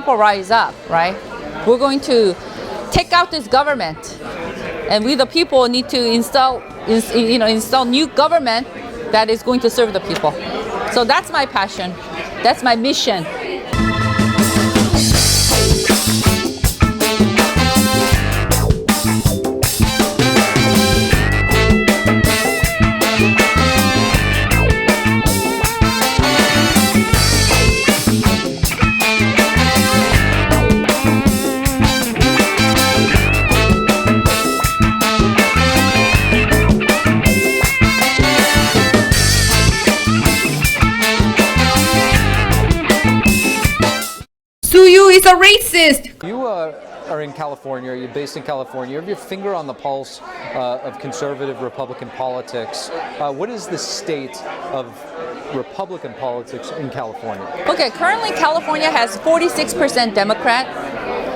people rise up, right? We're going to take out this government, and we the people need to install new government that is going to serve the people. So that's my passion. That's my mission. SOO YOO is a racist! You are in California, you're based in California, you have your finger on the pulse of conservative Republican politics. What is the state of Republican politics in California? Okay, currently California has 46% Democrat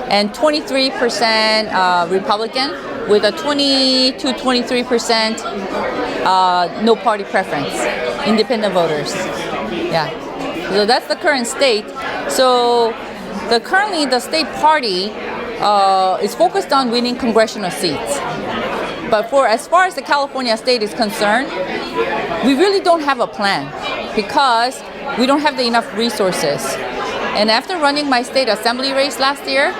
and 23% Republican, with a 20 to 23% no party preference, independent voters. Yeah, so that's the current state. So currently the state party is focused on winning congressional seats. But as far as the California state is concerned, we really don't have a plan because we don't have enough resources. And after running my state assembly race last year,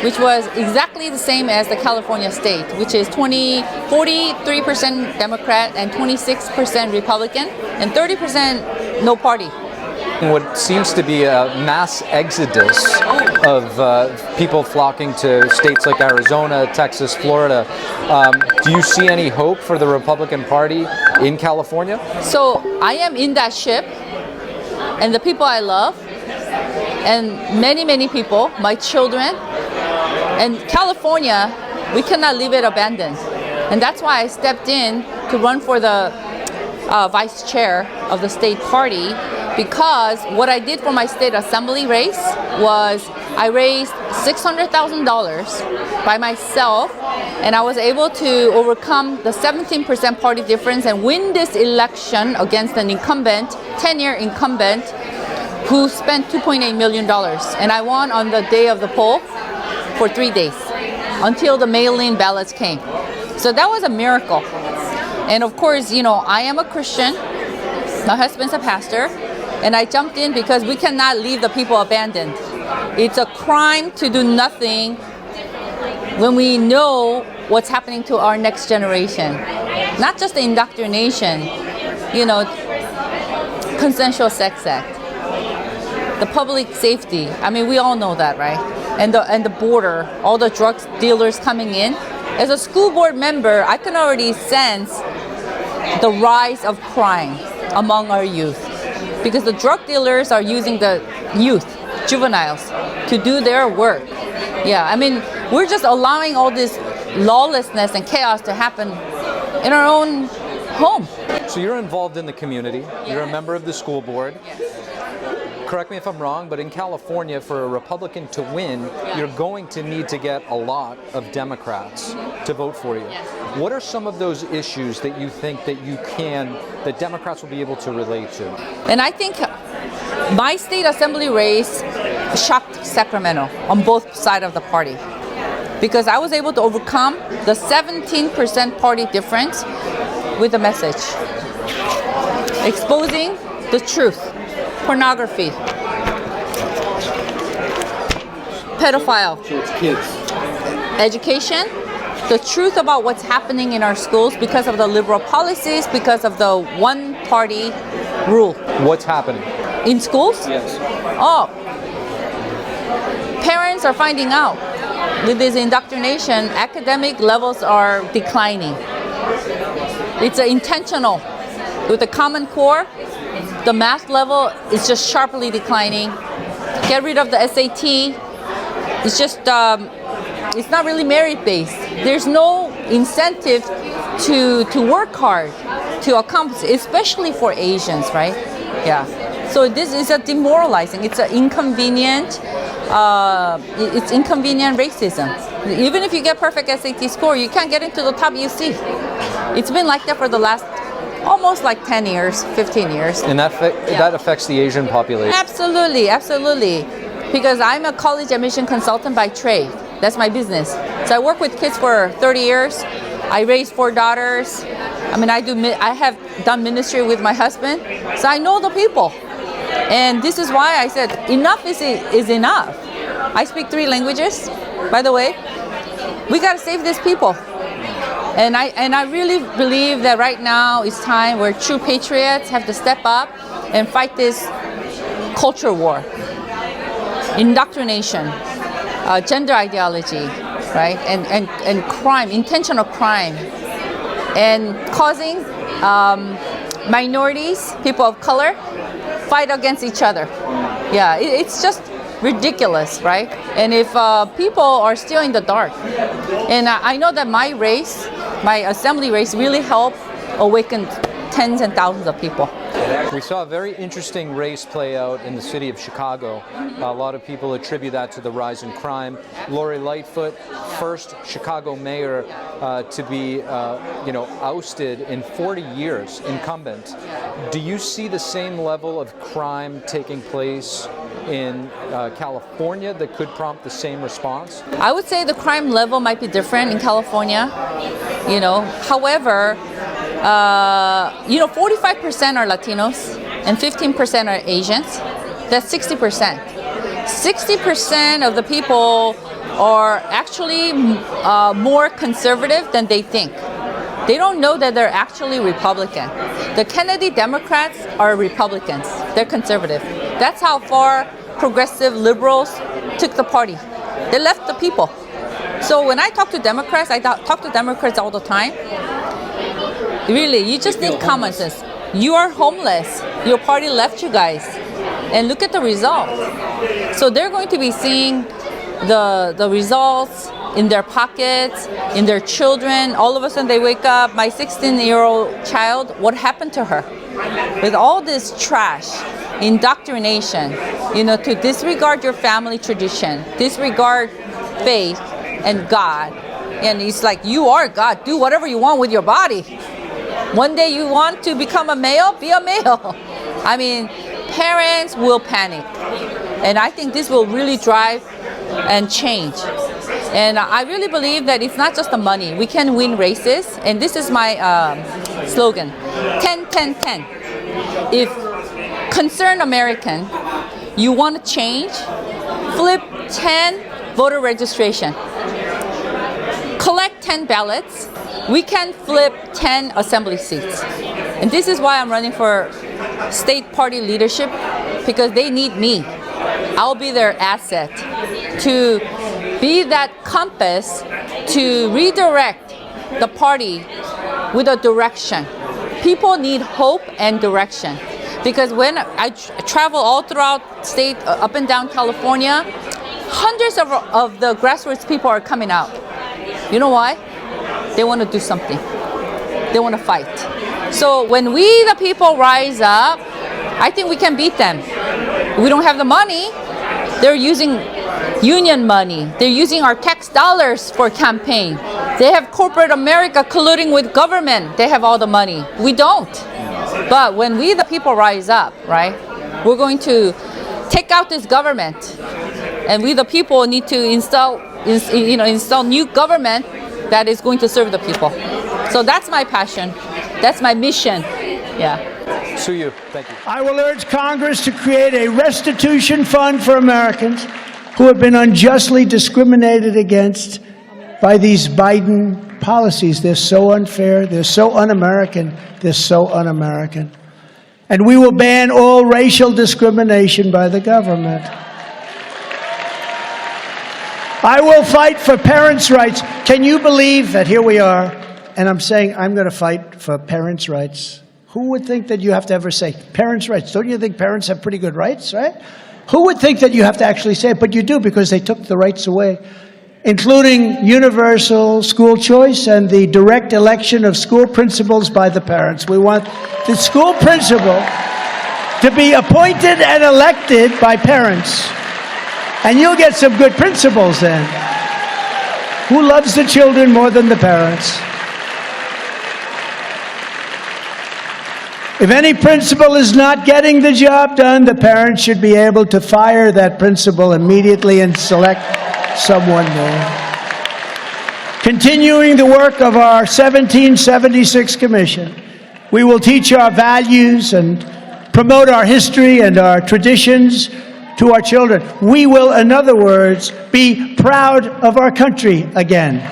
which was exactly the same as the California state, which is 43% Democrat and 26% Republican and 30% no party. What seems to be a mass exodus of people flocking to states like Arizona, Texas, Florida. Do you see any hope for the Republican Party in California? So I am in that ship, and the people I love, and many people, my children, and California, we cannot leave it abandoned. And that's why I stepped in to run for the vice chair of the state party, because what I did for my state assembly race was I raised $600,000 by myself, and I was able to overcome the 17% party difference and win this election against an incumbent, 10-year incumbent, who spent $2.8 million. And I won on the day of the poll for 3 days until the mail-in ballots came. So that was a miracle. And of course, you know, I am a Christian, my husband's a pastor, and I jumped in because we cannot leave the people abandoned. It's a crime to do nothing when we know what's happening to our next generation. Not just the indoctrination, you know, consensual sex act, the public safety. I mean, we all know that, right? And the border, all the drug dealers coming in. As a school board member, I can already sense the rise of crime among our youth, because the drug dealers are using the youth, juveniles, to do their work. Yeah, I mean, we're just allowing all this lawlessness and chaos to happen in our own home. So you're involved in the community, you're a member of the school board. Yes. Correct me if I'm wrong, but in California, for a Republican to win, you're going to need to get a lot of Democrats to vote for you. Yes. What are some of those issues that you think that that Democrats will be able to relate to? And I think my state assembly race shocked Sacramento on both sides of the party, because I was able to overcome the 17% party difference with a message, exposing the truth. Pornography, pedophile, So it's kids. education, the truth about what's happening in our schools because of the liberal policies, because of the one-party rule. What's happening? In schools? Yes. Oh, parents are finding out with this indoctrination, academic levels are declining. It's intentional. With the Common Core, the math level is just sharply declining. Get rid of the SAT. It's just, it's not really merit-based. There's no incentive to work hard to accomplish, especially for Asians, right? Yeah. So this is a demoralizing. It's an inconvenient. It's inconvenient racism. Even if you get perfect SAT score, you can't get into the top UC. It's been like that for the last almost like 10 years, 15 years. And that affects the Asian population. Absolutely, absolutely. because I'm a college admission consultant by trade. That's my business. So I work with kids for 30 years. I raised 4 daughters. I mean, I have done ministry with my husband, so I know the people. And this is why I said enough is enough. I speak 3 languages, by the way. We got to save these people. And I really believe that right now is time where true patriots have to step up and fight this culture war, indoctrination, gender ideology, right? And crime, intentional crime, and causing minorities, people of color, fight against each other. Yeah, it's just ridiculous, right? And if people are still in the dark, and I know that my race, my assembly race, really helped awaken tens and thousands of people. We saw a very interesting race play out in the city of Chicago. A lot of people attribute that to the rise in crime. Lori Lightfoot, first Chicago mayor to be, ousted in 40 years, incumbent. Do you see the same level of crime taking place in California that could prompt the same response? I would say the crime level might be different in California, However, 45% are Latinos and 15% are Asians. That's 60%. 60% of the people are actually more conservative than they think. They don't know that they're actually Republican. The Kennedy Democrats are Republicans. They're conservative. That's how far progressive liberals took the party. They left the people. So when I talk to Democrats, I talk to Democrats all the time. Really, you just need common sense. You are homeless. Your party left you guys. And look at the results. So they're going to be seeing the results in their pockets, in their children. All of a sudden they wake up, my 16-year-old child, what happened to her? With all this trash, indoctrination, to disregard your family tradition, disregard faith and God. And it's like, you are God. Do whatever you want with your body. One day you want to become a male, be a male. I mean, parents will panic. And I think this will really drive and change. And I really believe that it's not just the money. We can win races. And this is my slogan, 10-10-10. If concerned American, you want to change, flip 10 voter registration. Collect 10 ballots. We can flip 10 assembly seats. And this is why I'm running for state party leadership, because they need me. I'll be their asset to be that compass to redirect the party with a direction. People need hope and direction. Because when I travel all throughout state, up and down California, hundreds of the grassroots people are coming out. You know why? They want to do something. They want to fight. So when we, the people, rise up, I think we can beat them. We don't have the money. They're using union money. They're using our tax dollars for campaign. They have corporate America colluding with government. They have all the money. We don't. But when we, the people, rise up, right, we're going to take out this government. And we, the people, need to install new government that is going to serve the people. So that's my passion. That's my mission. Yeah. SOO YOO, thank you. I will urge Congress to create a restitution fund for Americans who have been unjustly discriminated against by these Biden policies. They're so unfair. They're so un-American. They're so un-American. And we will ban all racial discrimination by the government. I will fight for parents' rights. Can you believe that here we are, and I'm saying I'm going to fight for parents' rights? Who would think that you have to ever say parents' rights? Don't you think parents have pretty good rights, right? Who would think that you have to actually say it? But you do, because they took the rights away, including universal school choice and the direct election of school principals by the parents. We want the school principal to be appointed and elected by parents. And you'll get some good principals then. Who loves the children more than the parents? If any principal is not getting the job done, the parents should be able to fire that principal immediately and select someone new. Continuing the work of our 1776 Commission, we will teach our values and promote our history and our traditions to our children. We will, in other words, be proud of our country again.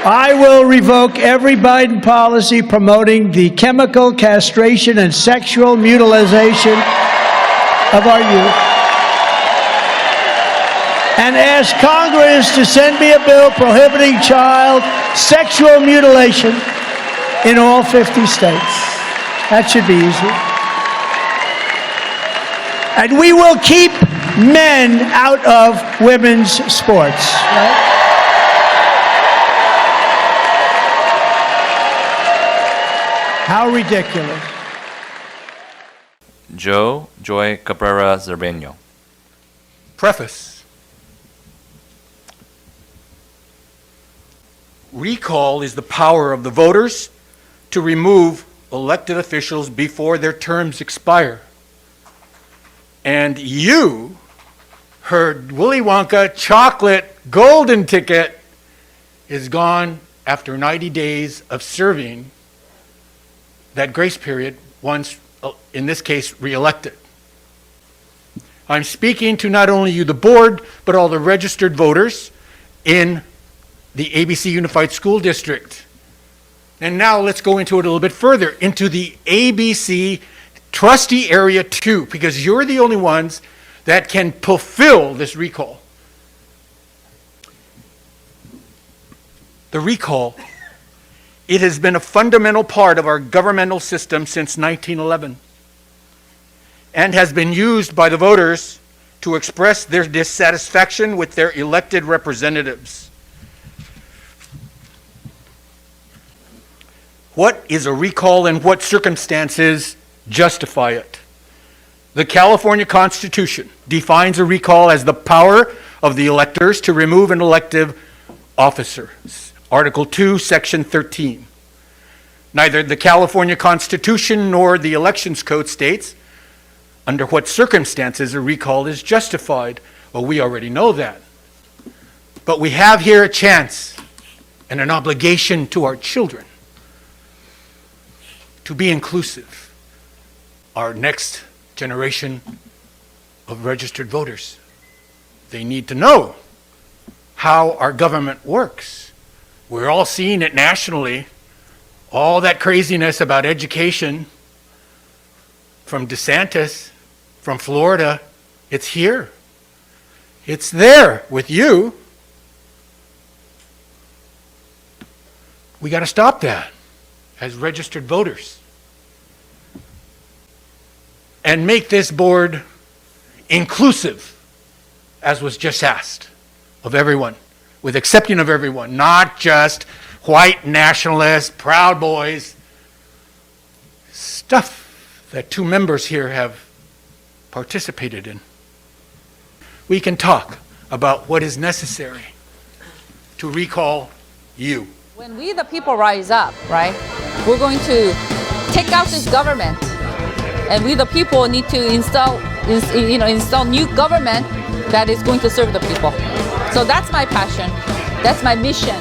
I will revoke every Biden policy promoting the chemical castration and sexual mutilation of our youth, and ask Congress to send me a bill prohibiting child sexual mutilation in all 50 states. That should be easy. And we will keep men out of women's sports. Right? How ridiculous. Joe Joy Cabrera Zerbeño. Preface. Recall is the power of the voters to remove elected officials before their terms expire. And you heard Willy Wonka chocolate golden ticket is gone after 90 days of serving that grace period once, in this case, re-elected. I'm speaking to not only you, the board, but all the registered voters in the ABC Unified School District. And now let's go into it a little bit further, into the ABC Trustee Area 2, because you're the only ones that can fulfill this recall. The recall, it has been a fundamental part of our governmental system since 1911 and has been used by the voters to express their dissatisfaction with their elected representatives. What is a recall and what circumstances justify it? The California Constitution defines a recall as the power of the electors to remove an elective officer. Article 2, Section 13. Neither the California Constitution nor the Elections Code states under what circumstances a recall is justified. Well, we already know that. But we have here a chance and an obligation to our children to be inclusive. Our next generation of registered voters, they need to know how our government works. We're all seeing it nationally, all that craziness about education from DeSantis, from Florida. It's here. It's there with you. We got to stop that as registered voters and make this board inclusive, as was just asked, of everyone, with accepting of everyone, not just white nationalists, proud boys, stuff that two members here have participated in. We can talk about what is necessary to recall you. When we, the people, rise up, right, we're going to take out this government, and we, the people, need to install new government that is going to serve the people. So that's my passion. That's my mission.